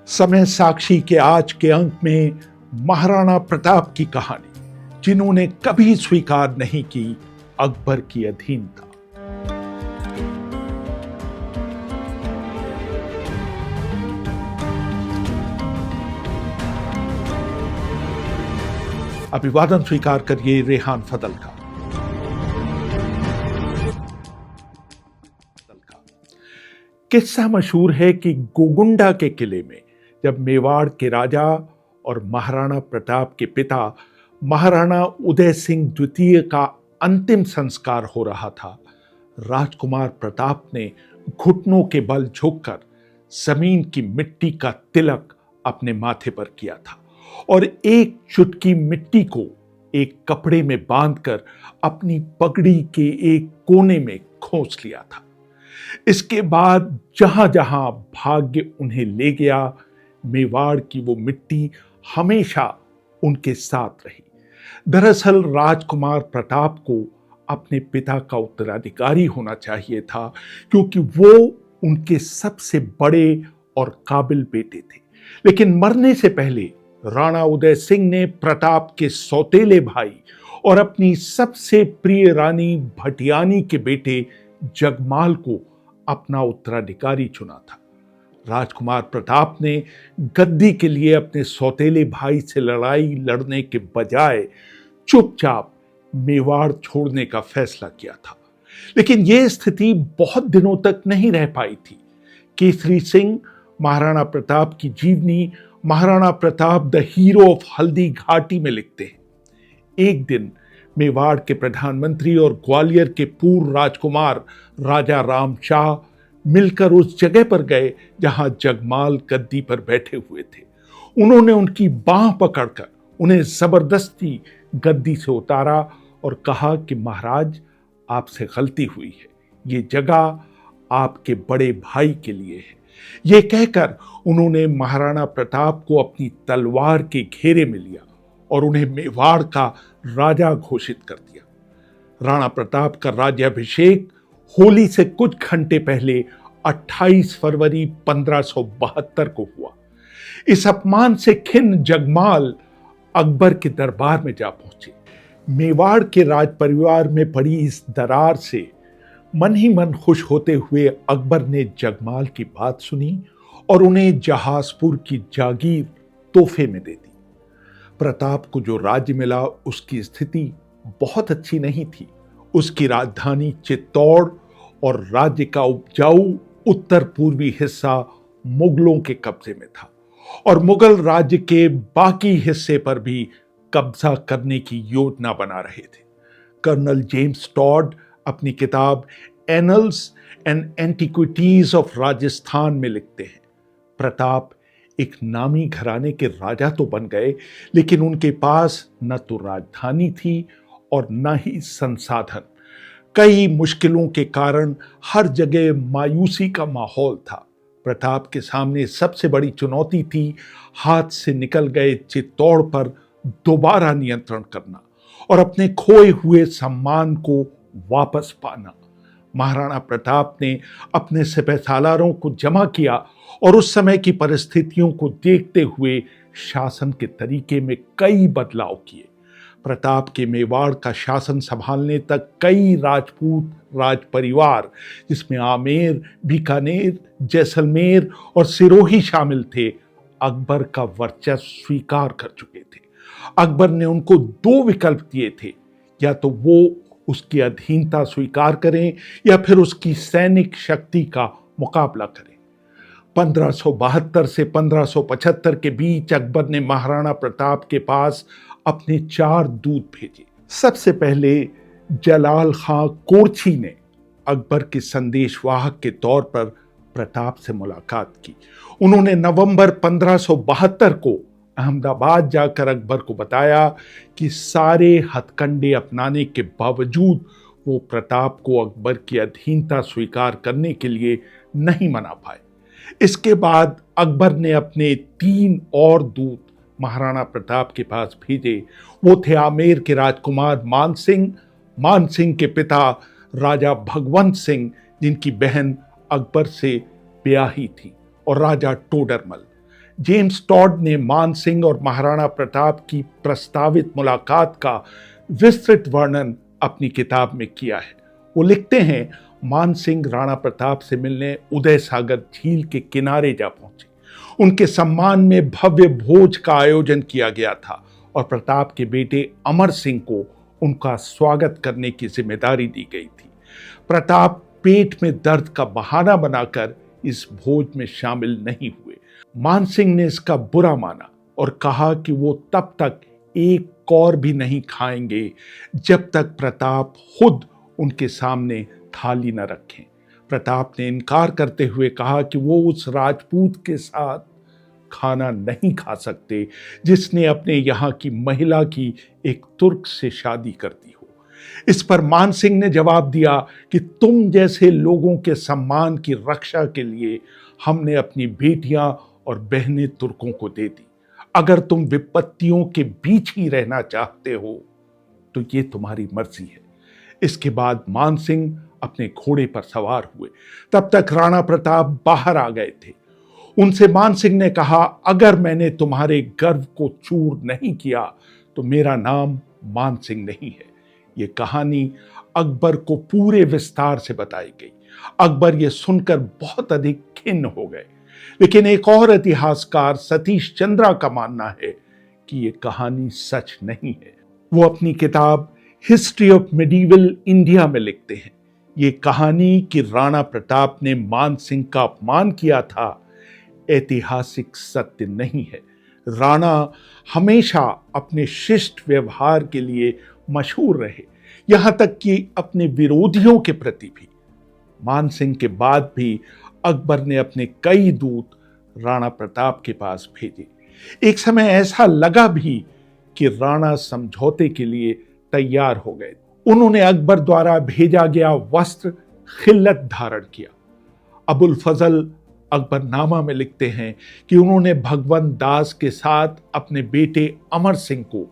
समय साक्षी के आज के अंक में महाराणा प्रताप की कहानी, जिन्होंने कभी स्वीकार नहीं की अकबर की अधीनता। अभिवादन स्वीकार करिए रेहान फदल का। किस्सा मशहूर है कि गोगुंडा के किले में जब मेवाड़ के राजा और महाराणा प्रताप के पिता महाराणा उदय सिंह द्वितीय का अंतिम संस्कार हो रहा था, राजकुमार प्रताप ने घुटनों के बल झुककर जमीन की मिट्टी का तिलक अपने माथे पर किया था और एक चुटकी मिट्टी को एक कपड़े में बांधकर अपनी पगड़ी के एक कोने में खोस लिया था। इसके बाद जहां जहां भाग्य उन्हें ले गया, मेवाड़ की वो मिट्टी हमेशा उनके साथ रही। दरअसल राजकुमार प्रताप को अपने पिता का उत्तराधिकारी होना चाहिए था, क्योंकि वो उनके सबसे बड़े और काबिल बेटे थे। लेकिन मरने से पहले राणा उदय सिंह ने प्रताप के सौतेले भाई और अपनी सबसे प्रिय रानी भटियानी के बेटे जगमाल को अपना उत्तराधिकारी चुना था। राजकुमार प्रताप ने गद्दी के लिए अपने सौतेले भाई से लड़ाई लड़ने के बजाय चुपचाप मेवाड़ छोड़ने का फैसला किया था। लेकिन यह स्थिति बहुत दिनों तक नहीं रह पाई थी। केसरी सिंह महाराणा प्रताप की जीवनी Maharana Pratap the hero of Haldi Ghati में लिखते हैं, एक दिन मेवाड़ के प्रधानमंत्री और ग्वालियर के पूर्व राजकुमार राजा राम शाह मिलकर उस जगह पर गए जहां जगमाल गद्दी पर बैठे हुए थे। उन्होंने उनकी बांह पकड़कर उन्हें जबरदस्ती गद्दी से उतारा और कहा कि महाराज, आपसे गलती हुई है, ये जगह आपके बड़े भाई के लिए है। ये कहकर उन्होंने महाराणा प्रताप को अपनी तलवार के घेरे में लिया और उन्हें मेवाड़ का राजा घोषित कर दिया। राणा प्रताप का राज्याभिषेक होली से कुछ घंटे पहले 28 फरवरी 1572 को हुआ। इस अपमान से खिन्न जगमाल अकबर के दरबार में जा पहुंचे। मेवाड़ के राज परिवार में पड़ी इस दरार से मन ही मन खुश होते हुए अकबर ने जगमाल की बात सुनी और उन्हें जहाजपुर की जागीर तोहफे में दे दी। प्रताप को जो राज्य मिला उसकी स्थिति बहुत अच्छी नहीं थी। उसकी राजधानी चित्तौड़ और राज्य का उपजाऊ उत्तर पूर्वी हिस्सा मुगलों के कब्जे में था और मुगल राज्य के बाकी हिस्से पर भी कब्जा करने की योजना बना रहे थे। कर्नल जेम्स टॉड अपनी किताब annuls and antiquities of Rajasthan में लिखते हैं, प्रताप एक नामी घराने के राजा तो बन गए, लेकिन उनके पास न तो राजधानी थी और न ही संसाधन। कई मुश्किलों के कारण हर जगह मायूसी का माहौल था। प्रताप के सामने सबसे बड़ी चुनौती थी हाथ से निकल गए चित्तौड़ पर दोबारा नियंत्रण करना और अपने खोए हुए सम्मान को वापस पाना। महाराणा प्रताप ने अपने सिपहसालारों को जमा किया और उस समय की परिस्थितियों को देखते हुए शासन के तरीके में कई बदलाव किए। प्रताप के मेवाड़ का शासन संभालने तक कई राजपूत राज परिवार, जिसमें आमेर, बीकानेर, जैसलमेर और सिरोही शामिल थे, अकबर का वर्चस्व स्वीकार कर चुके थे। अकबर ने उनको दो विकल्प दिए थे, या तो वो उसकी अधीनता स्वीकार करें या फिर उसकी सैनिक शक्ति का मुकाबला करें। 1572 से 1575 के बीच अकबर ने महाराणा प्रताप के पास अपने 4 दूत भेजे। सबसे पहले जलाल खां कोरछी ने अकबर के संदेशवाहक के तौर पर प्रताप से मुलाकात की। उन्होंने नवंबर 1572 को अहमदाबाद जाकर अकबर को बताया कि सारे हथकंडे अपनाने के बावजूद वो प्रताप को अकबर की अधीनता स्वीकार करने के लिए नहीं मना पाए। इसके बाद अकबर ने अपने 3 और दूत महाराणा प्रताप के पास भेजे। वो थे आमेर के राजकुमार मान सिंह के पिता राजा भगवंत सिंह, जिनकी बहन अकबर से ब्याही थी, और राजा टोडरमल। जेम्स टॉड ने मान सिंह और महाराणा प्रताप की प्रस्तावित मुलाकात का विस्तृत वर्णन अपनी किताब में किया है। वो लिखते हैं, मान सिंह राणा प्रताप से मिलने उदय सागर झील के किनारे जा पहुंचे। उनके सम्मान में भव्य भोज का आयोजन किया गया था और प्रताप के बेटे अमर सिंह को उनका स्वागत करने की जिम्मेदारी दी गई थी। प्रताप पेट में दर्द का बहाना बनाकर इस भोज में शामिल नहीं हुए। मान सिंह ने इसका बुरा माना और कहा कि वो तब तक एक कौर भी नहीं खाएंगे जब तक प्रताप खुद उनके सामने थाली न रखें। प्रताप ने इनकार करते हुए कहा कि वो उस राजपूत के साथ खाना नहीं खा सकते जिसने अपने यहाँ की महिला की एक तुर्क से शादी कर दी हो। इस पर मान सिंह ने जवाब दिया कि तुम जैसे लोगों के सम्मान की रक्षा के लिए हमने अपनी बेटियां और बहनें तुर्कों को दे दी। अगर तुम विपत्तियों के बीच ही रहना चाहते हो तो ये तुम्हारी मर्जी है। इसके बाद मान सिंह अपने घोड़े पर सवार हुए। तब तक राणा प्रताप बाहर आ गए थे। उनसे मान सिंह ने कहा, अगर मैंने तुम्हारे गर्व को चूर नहीं किया तो मेरा नाम मान सिंह नहीं है। ये कहानी अकबर को पूरे विस्तार से बताई गई। अकबर ये सुनकर बहुत अधिक खिन्न हो गए, लेकिन एक और इतिहासकार सतीश चंद्रा का मानना है कि ये कहानी सच नहीं है। वो अपनी किताब हिस्ट्री ऑफ मेडिवल इंडिया में लिखते हैं, ये कहानी कि राणा प्रताप ने मान सिंह का अपमान किया था ऐतिहासिक सत्य नहीं है। राणा हमेशा अपने शिष्ट व्यवहार के लिए मशहूर रहे, यहां तक कि अपने विरोधियों के प्रति भी। मान सिंह के बाद भी अकबर ने अपने कई दूत राणा प्रताप के पास भेजे। एक समय ऐसा लगा भी कि राणा समझौते के लिए तैयार हो गए। उन्होंने अकबर द्वारा भेजा गया वस्त्र खिल्लत धारण किया। अबुल फजल अकबरनामा में लिखते हैं कि उन्होंने भगवंत दास के साथ अपने बेटे अमर सिंह को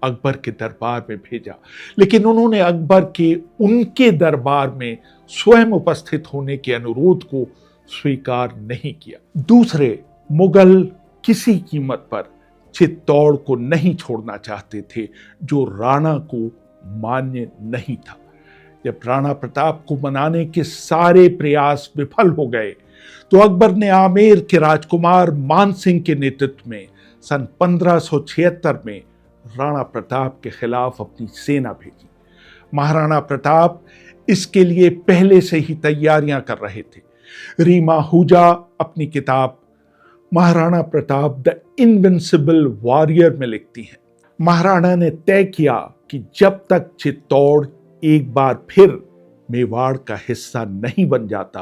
अकबर के दरबार में भेजा, लेकिन उन्होंने अकबर के उनके दरबार में स्वयं उपस्थित होने के अनुरोध को स्वीकार नहीं किया। दूसरे मुगल किसी कीमत पर चित्तौड़ को नहीं छोड़ना चाहते थे, जो राणा को मान्य नहीं था। जब राणा प्रताप को मनाने के सारे प्रयास विफल हो गए तो अकबर ने आमेर के राजकुमार मान सिंह के नेतृत्व में सन 1576 में राणा प्रताप के खिलाफ अपनी सेना भेजी। महाराणा प्रताप इसके लिए पहले से ही तैयारियां कर रहे थे। रीमा आहूजा अपनी किताब Maharana Pratap the invincible warrior में लिखती हैं, महाराणा ने तय किया कि जब तक चित्तौड़ एक बार फिर मेवाड़ का हिस्सा नहीं बन जाता,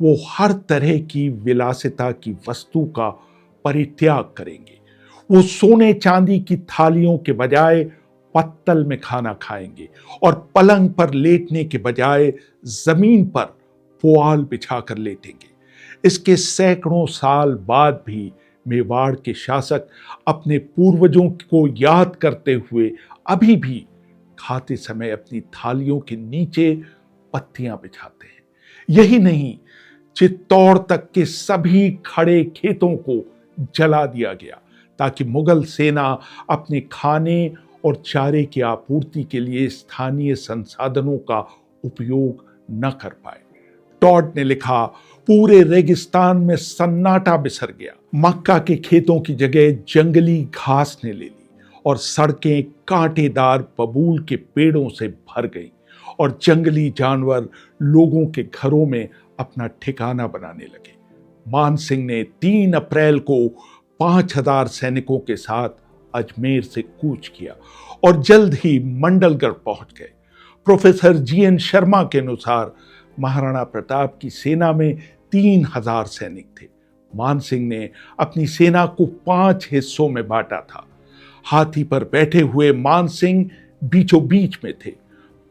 वो हर तरह की विलासिता की वस्तु का परित्याग करेंगे। वो सोने चांदी की थालियों के बजाय पत्तल में खाना खाएंगे और पलंग पर लेटने के बजाय जमीन पर पुआल बिछाकर लेटेंगे। इसके सैकड़ों साल बाद भी मेवाड़ के शासक अपने पूर्वजों को याद करते हुए अभी भी खाते समय अपनी थालियों के नीचे पत्तियां बिछाते हैं। यही नहीं, चित्तौड़ तक के सभी खड़े खेतों को जला दिया गया ताकि मुगल सेना अपने खाने और चारे की आपूर्ति के लिए स्थानीय संसाधनों का उपयोग न कर पाए। टॉड ने लिखा, पूरे रेगिस्तान में सन्नाटा बिसर गया। मक्का के खेतों की जगह जंगली घास ने ले ली और सड़कें कांटेदार बबूल के पेड़ों से भर गईं और जंगली जानवर लोगों के घरों में अपना ठिकाना बनाने लगे। मान सिंह ने 3 अप्रैल को 5000 सैनिकों के साथ अजमेर से कूच किया और जल्द ही मंडलगढ़ पहुंच गए। प्रोफेसर GN शर्मा के अनुसार महाराणा प्रताप की सेना में 3000 सैनिक थे। मान सिंह ने अपनी सेना को 5 हिस्सों में बांटा था। हाथी पर बैठे हुए मान सिंह बीचों बीच में थे।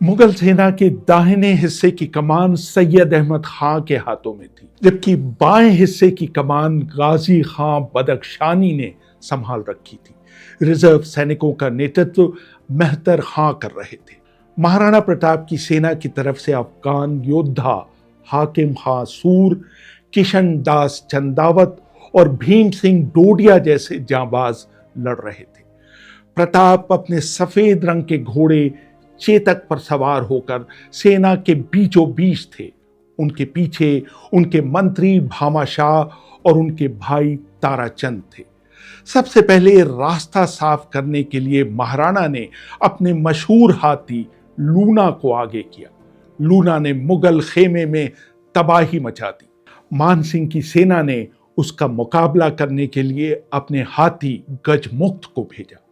मुगल सेना के दाहिने हिस्से की कमान सैयद अहमद खां के हाथों में थी, जबकि बाएं हिस्से की कमान गाजी खां बदख्शानी ने संभाल रखी थी। रिजर्व सैनिकों का नेतृत्व मेहतर खां कर रहे थे। महाराणा प्रताप की सेना की तरफ से अफगान योद्धा हाकिम खां सूर, किशन दास चंदावत और भीम सिंह डोडिया जैसे जांबाज लड़ रहे थे। प्रताप अपने सफेद रंग के घोड़े चेतक पर सवार होकर सेना के बीचों बीच थे। उनके पीछे उनके मंत्री भामाशाह और उनके भाई ताराचंद थे। सबसे पहले रास्ता साफ करने के लिए महाराणा ने अपने मशहूर हाथी लूना को आगे किया। लूना ने मुगल खेमे में तबाही मचा दी। मानसिंह की सेना ने उसका मुकाबला करने के लिए अपने हाथी गजमुक्त को भेजा।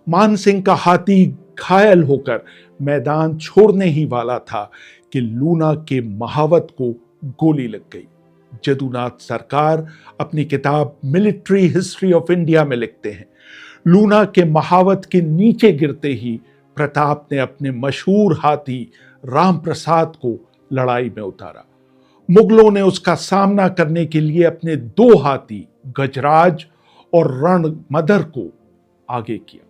मानसिंह का हाथी घायल होकर मैदान छोड़ने ही वाला था कि लूना के महावत को गोली लग गई। जदुनाथ सरकार अपनी किताब मिलिट्री हिस्ट्री ऑफ इंडिया में लिखते हैं, लूना के महावत के नीचे गिरते ही प्रताप ने अपने मशहूर हाथी राम प्रसाद को लड़ाई में उतारा। मुगलों ने उसका सामना करने के लिए अपने 2 हाथी गजराज और रणमदर को आगे किया,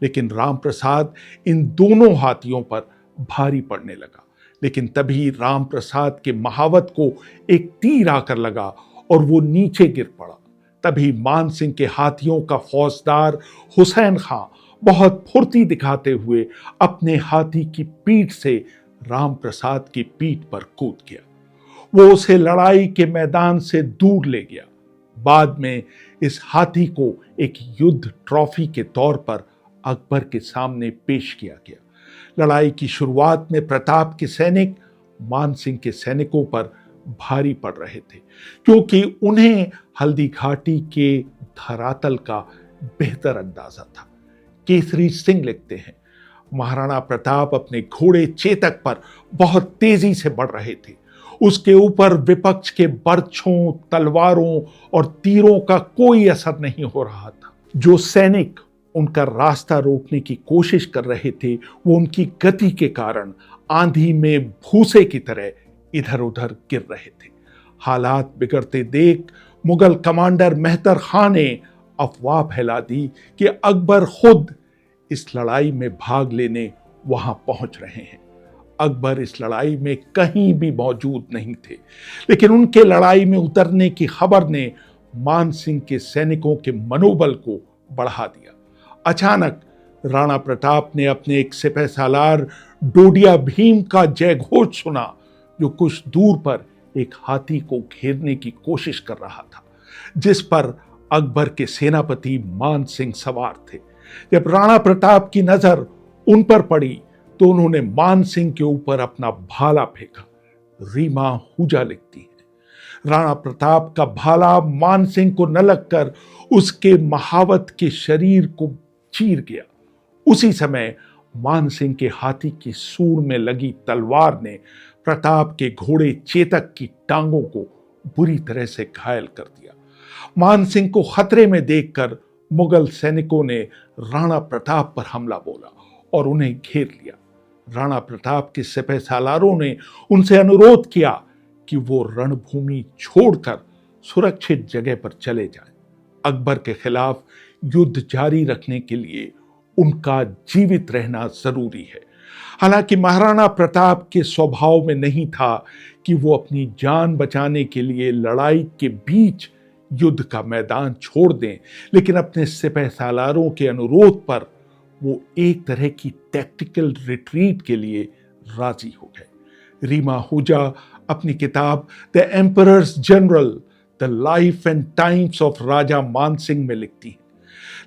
लेकिन राम प्रसाद इन दोनों हाथियों पर भारी पड़ने लगा। लेकिन तभी राम प्रसाद के महावत को एक तीर आकर लगा और वो नीचे गिर पड़ा। तभी मानसिंह के हाथियों का फौजदार हुसैन खां बहुत फुर्ती दिखाते हुए अपने हाथी की पीठ से राम प्रसाद की पीठ पर कूद गया। वो उसे लड़ाई के मैदान से दूर ले गया। बाद में इस हाथी को एक युद्ध ट्रॉफी के तौर पर अकबर के सामने पेश किया गया। लड़ाई की शुरुआत में प्रताप के सैनिक मानसिंह के सैनिकों पर भारी पड़ रहे थे, क्योंकि उन्हें हल्दी घाटी के धरातल का बेहतर अंदाजा था। केसरी सिंह लिखते हैं, महाराणा प्रताप अपने घोड़े चेतक पर बहुत तेजी से बढ़ रहे थे। उसके ऊपर विपक्ष के बर्छों, तलवारों और तीरों का कोई असर नहीं हो रहा था। जो सैनिक उनका रास्ता रोकने की कोशिश कर रहे थे, वो उनकी गति के कारण आंधी में भूसे की तरह इधर उधर गिर रहे थे। हालात बिगड़ते देख मुगल कमांडर मेहतर खां ने अफवाह फैला दी कि अकबर खुद इस लड़ाई में भाग लेने वहां पहुंच रहे हैं। अकबर इस लड़ाई में कहीं भी मौजूद नहीं थे, लेकिन उनके लड़ाई में उतरने की खबर ने मानसिंह के सैनिकों के मनोबल को बढ़ा दिया। अचानक राणा प्रताप ने अपने एक सिपहसालार डोडिया भीम का जयघोष सुना, जो कुछ दूर पर एक हाथी को घेरने की कोशिश कर रहा था, जिस पर अकबर के सेनापति मान सिंह सवार थे। जब राणा प्रताप की नजर उन पर पड़ी तो उन्होंने मान सिंह के ऊपर अपना भाला फेंका। रीमा हुजा लिखती है, राणा प्रताप का भाला मान सिंह को न लगकर उसके महावत के शरीर को चीर गया। उसी समय मान सिंह के हाथी की सूंड में लगी तलवार ने प्रताप के घोड़े चेतक की टांगों को बुरी तरह से घायल कर दिया। मान सिंह को खतरे में देखकर मुगल सैनिकों ने राणा प्रताप पर हमला बोला और उन्हें घेर लिया। राणा प्रताप के सिपहसालारों ने उनसे अनुरोध किया कि वो रणभूमि छोड़कर सुरक्षित जगह पर चले जाएं। अकबर के खिलाफ युद्ध जारी रखने के लिए उनका जीवित रहना जरूरी है। हालांकि महाराणा प्रताप के स्वभाव में नहीं था कि वो अपनी जान बचाने के लिए लड़ाई के बीच युद्ध का मैदान छोड़ दें, लेकिन अपने सिपहसालारों के अनुरोध पर वो एक तरह की टैक्टिकल रिट्रीट के लिए राजी हो गए। रीमा हुजा अपनी किताब the emperor's general the life and times of Raja Man Singh में लिखती है,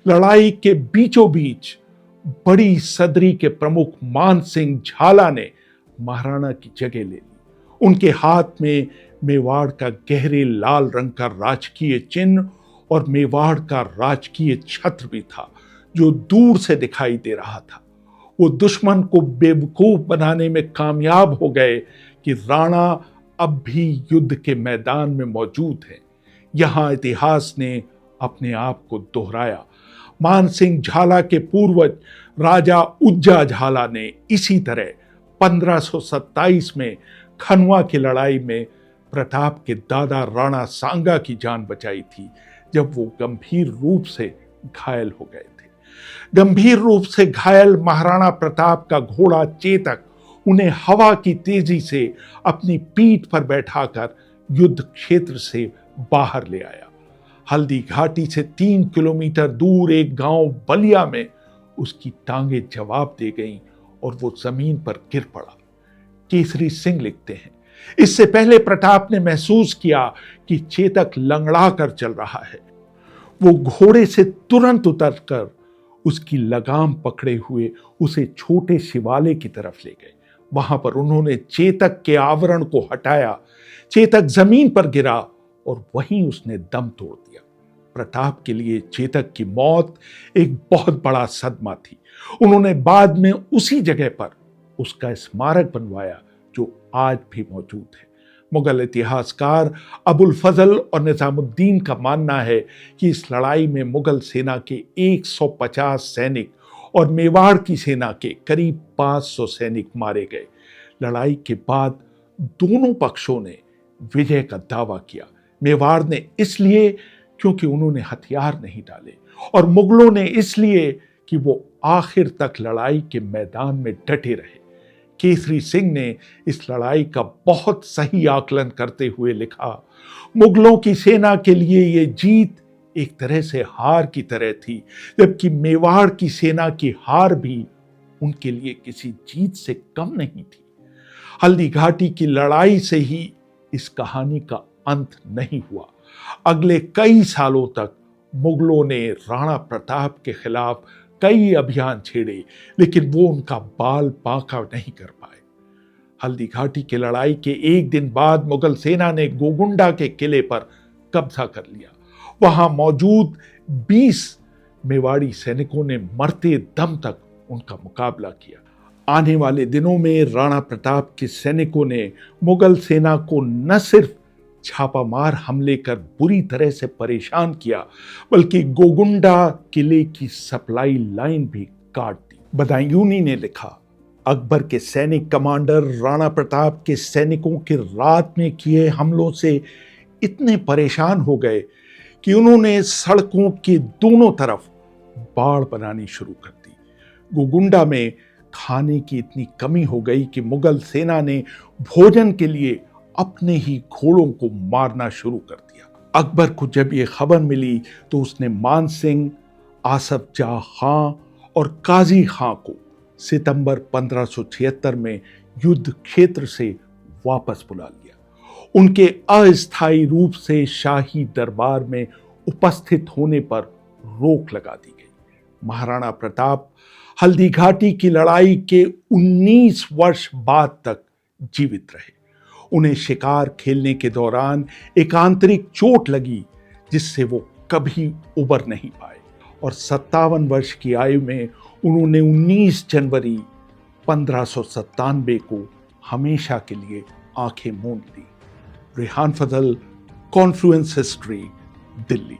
लड़ाई के बीचों बीच बड़ी सदरी के प्रमुख मानसिंह झाला ने महाराणा की जगह ले ली। उनके हाथ में मेवाड़ का गहरे लाल रंग का राजकीय चिन्ह और मेवाड़ का राजकीय छत्र भी था, जो दूर से दिखाई दे रहा था। वो दुश्मन को बेवकूफ बनाने में कामयाब हो गए कि राणा अब भी युद्ध के मैदान में मौजूद है। यहां इतिहास ने अपने आप को दोहराया। मानसिंह झाला के पूर्वज राजा उज्जा झाला ने इसी तरह 1527 में खनवा की लड़ाई में प्रताप के दादा राणा सांगा की जान बचाई थी, जब वो गंभीर रूप से घायल हो गए थे। गंभीर रूप से घायल महाराणा प्रताप का घोड़ा चेतक उन्हें हवा की तेजी से अपनी पीठ पर बैठाकर युद्ध क्षेत्र से बाहर ले आया। हल्दी घाटी से 3 किलोमीटर दूर एक गांव बलिया में उसकी टांगें जवाब दे गईं और वो जमीन पर गिर पड़ा। केसरी सिंह लिखते हैं, इससे पहले प्रताप ने महसूस किया कि चेतक लंगड़ा कर चल रहा है। वो घोड़े से तुरंत उतरकर उसकी लगाम पकड़े हुए उसे छोटे शिवालय की तरफ ले गए। वहां पर उन्होंने चेतक के आवरण को हटाया। चेतक जमीन पर गिरा और वहीं उसने दम तोड़ दिया। प्रताप के लिए चेतक की मौत एक बहुत बड़ा सदमा थी। उन्होंने बाद में उसी जगह पर उसका स्मारक बनवाया जो आज भी मौजूद है। मुगल इतिहासकार अबुल फजल और निजामुद्दीन का मानना है कि इस लड़ाई में मुगल सेना के 150 सैनिक और मेवाड़ की सेना के करीब 500 सैनिक मारे गए। लड़ाई के बाद दोनों पक्षों ने विजय का दावा किया। मेवाड़ ने इसलिए क्योंकि उन्होंने हथियार नहीं डाले और मुगलों ने इसलिए कि वो आखिर तक लड़ाई के मैदान में डटे रहे। केसरी सिंह ने इस लड़ाई का बहुत सही आकलन करते हुए लिखा, मुगलों की सेना के लिए ये जीत एक तरह से हार की तरह थी, जबकि मेवाड़ की सेना की हार भी उनके लिए किसी जीत से कम नहीं थी। हल्दी घाटी की लड़ाई से ही इस कहानी का अंत नहीं हुआ। अगले कई सालों तक मुगलों ने राणा प्रताप के खिलाफ कई अभियान छेड़े, लेकिन वो उनका बाल बांका नहीं कर पाए। हल्दी घाटी की लड़ाई के एक दिन बाद मुगल सेना ने गोगुंडा के किले पर कब्जा कर लिया। वहां मौजूद 20 मेवाड़ी सैनिकों ने मरते दम तक उनका मुकाबला किया। आने वाले दिनों में राणा प्रताप के सैनिकों ने मुगल सेना को न सिर्फ छापामार हमले कर बुरी तरह से परेशान किया, बल्कि गोगुंडा किले की सप्लाई लाइन भी काट दी। बदायूनी ने लिखा, अकबर के सैनिक कमांडर राणा प्रताप के सैनिकों के रात में किए हमलों से इतने परेशान हो गए कि उन्होंने सड़कों के दोनों तरफ बाड़ बनानी शुरू कर दी। गोगुंडा में खाने की इतनी कमी हो गई कि मुगल सेना ने भोजन के लिए अपने ही घोड़ों को मारना शुरू कर दिया। अकबर को जब यह खबर मिली तो उसने मान सिंह, आसफ जाह खां और काजी खां को सितंबर 1576 में युद्ध क्षेत्र से वापस बुला लिया। उनके अस्थायी रूप से शाही दरबार में उपस्थित होने पर रोक लगा दी गई। महाराणा प्रताप हल्दी घाटी की लड़ाई के 19 वर्ष बाद तक जीवित रहे। उन्हें शिकार खेलने के दौरान एक आंतरिक चोट लगी जिससे वो कभी उबर नहीं पाए और 57 वर्ष की आयु में उन्होंने 19 जनवरी 1597 को हमेशा के लिए आंखें मूंद ली। रेहान फजल, कॉन्फ्लुएंस हिस्ट्री, दिल्ली।